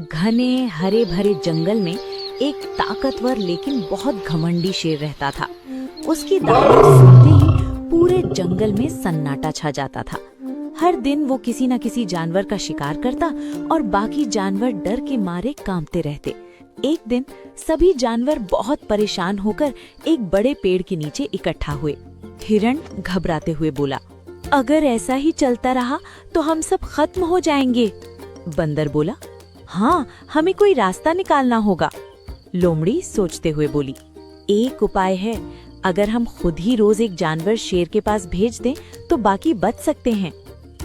घने हरे भरे जंगल में एक ताकतवर लेकिन बहुत घमंडी शेर रहता था। उसकी दहाड़ सुनते ही पूरे जंगल में सन्नाटा छा जाता था। हर दिन वो किसी न किसी जानवर का शिकार करता और बाकी जानवर डर के मारे कांपते रहते। एक दिन सभी जानवर बहुत परेशान होकर एक बड़े पेड़ के नीचे इकट्ठा हुए। हिरण घबराते हुए बोला, अगर ऐसा ही चलता रहा तो हम सब खत्म हो जाएंगे। बंदर बोला, हाँ, हमें कोई रास्ता निकालना होगा। लोमड़ी सोचते हुए बोली, एक उपाय है, अगर हम खुद ही रोज एक जानवर शेर के पास भेज दें तो बाकी बच सकते हैं।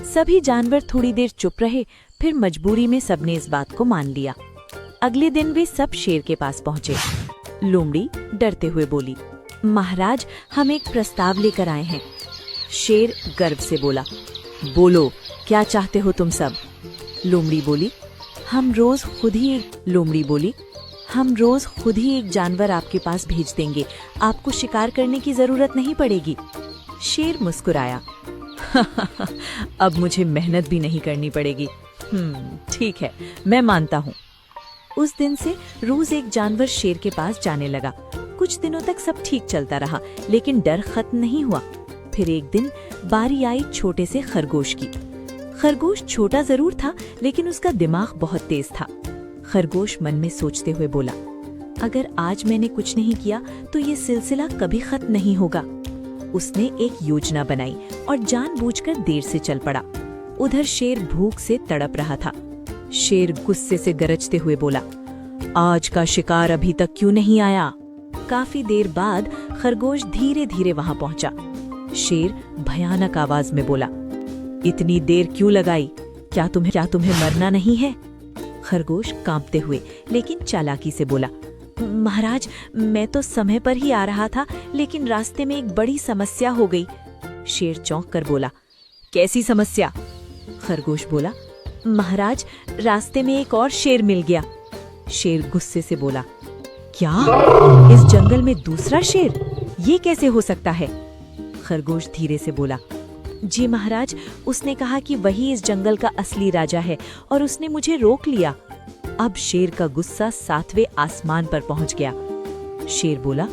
सभी जानवर थोड़ी देर चुप रहे, फिर मजबूरी में सबने इस बात को मान लिया। अगले दिन वे सब शेर के पास पहुँचे। लोमड़ी डरते हुए बोली, महाराज, हम एक प्रस्ताव लेकर आए हैं। शेर गर्व से बोला, बोलो, क्या चाहते हो तुम सब? लोमड़ी बोली, हम रोज खुद ही एक जानवर आपके पास भेज देंगे, आपको शिकार करने की जरूरत नहीं पड़ेगी। शेर मुस्कुराया, अब मुझे मेहनत भी नहीं करनी पड़ेगी। ठीक है, मैं मानता हूँ। उस दिन से रोज एक जानवर शेर के पास जाने लगा। कुछ दिनों तक सब ठीक चलता रहा, लेकिन डर खत्म नहीं हुआ। फिर एक दिन बारी आई छोटे से खरगोश की। खरगोश छोटा जरूर था, लेकिन उसका दिमाग बहुत तेज था। खरगोश मन में सोचते हुए बोला, अगर आज मैंने कुछ नहीं किया तो ये सिलसिला कभी खत्म नहीं होगा। उसने एक योजना बनाई और जानबूझकर देर से चल पड़ा। उधर शेर भूख से तड़प रहा था। शेर गुस्से से गरजते हुए बोला, आज का शिकार अभी तक क्यों नहीं आया? काफी देर बाद खरगोश धीरे धीरे वहां पहुंचा। शेर भयानक आवाज में बोला, इतनी देर क्यों लगाई? क्या तुम्हें मरना नहीं है? खरगोश कांपते हुए लेकिन चालाकी से बोला, महाराज, मैं तो समय पर ही आ रहा था, लेकिन रास्ते में एक बड़ी समस्या हो गई। शेर चौंक कर बोला, कैसी समस्या? खरगोश बोला, महाराज, रास्ते में एक और शेर मिल गया। शेर गुस्से से बोला, क्या? इस जंगल में दूसरा शेर? ये कैसे हो सकता है? खरगोश धीरे से बोला, जी महाराज, उसने कहा कि वही इस जंगल का असली राजा है और उसने मुझे रोक लिया। अब शेर का गुस्सा 7वें आसमान पर पहुंच गया। शेर बोला,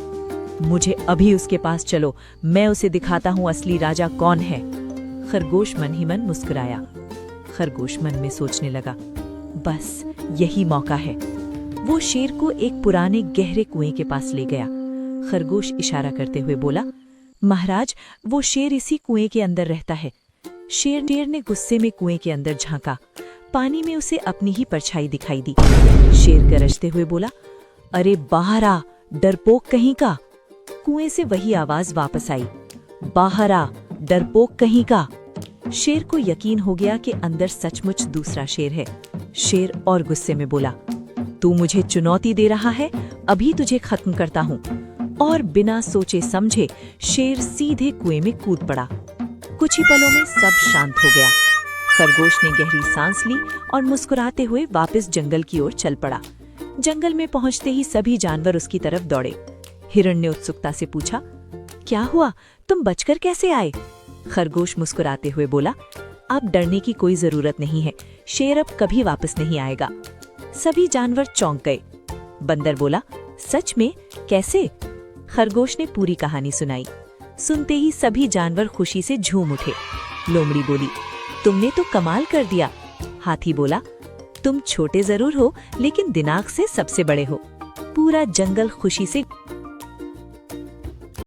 मुझे अभी उसके पास चलो, मैं उसे दिखाता हूँ असली राजा कौन है। खरगोश मन ही मन मुस्कुराया। खरगोश मन में सोचने लगा, बस यही मौका है। वो शेर को एक पुराने गहरे कुएं के पास ले गया। खरगोश इशारा करते हुए बोला, महाराज, वो शेर इसी कुएं के अंदर रहता है। शेर ने गुस्से में कुएं के अंदर झांका। पानी में उसे अपनी ही परछाई दिखाई दी। शेर गरजते हुए बोला, अरे बाहर आ, डरपोक कहीं का। कुएं से वही आवाज वापस आई, बाहर आ, डरपोक कहीं का। शेर को यकीन हो गया कि अंदर सचमुच दूसरा शेर है। शेर और गुस्से में बोला, तू मुझे चुनौती दे रहा है, अभी तुझे खत्म करता हूँ। और बिना सोचे समझे शेर सीधे कुएं में कूद पड़ा। कुछ ही पलों में सब शांत हो गया। खरगोश ने गहरी सांस ली और मुस्कुराते हुए वापस जंगल की ओर चल पड़ा। जंगल में पहुंचते ही सभी जानवर उसकी तरफ दौड़े। हिरण ने उत्सुकता से पूछा, क्या हुआ, तुम बचकर कैसे आए? खरगोश मुस्कुराते हुए बोला, अब डरने की कोई जरूरत नहीं है, शेर अब कभी वापस नहीं आएगा। सभी जानवर चौंक गए। बंदर बोला, सच में? कैसे? खरगोश ने पूरी कहानी सुनाई। सुनते ही सभी जानवर खुशी से झूम उठे। लोमड़ी बोली, तुमने तो कमाल कर दिया। हाथी बोला, तुम छोटे जरूर हो, लेकिन दिमाग से सबसे बड़े हो। पूरा जंगल खुशी से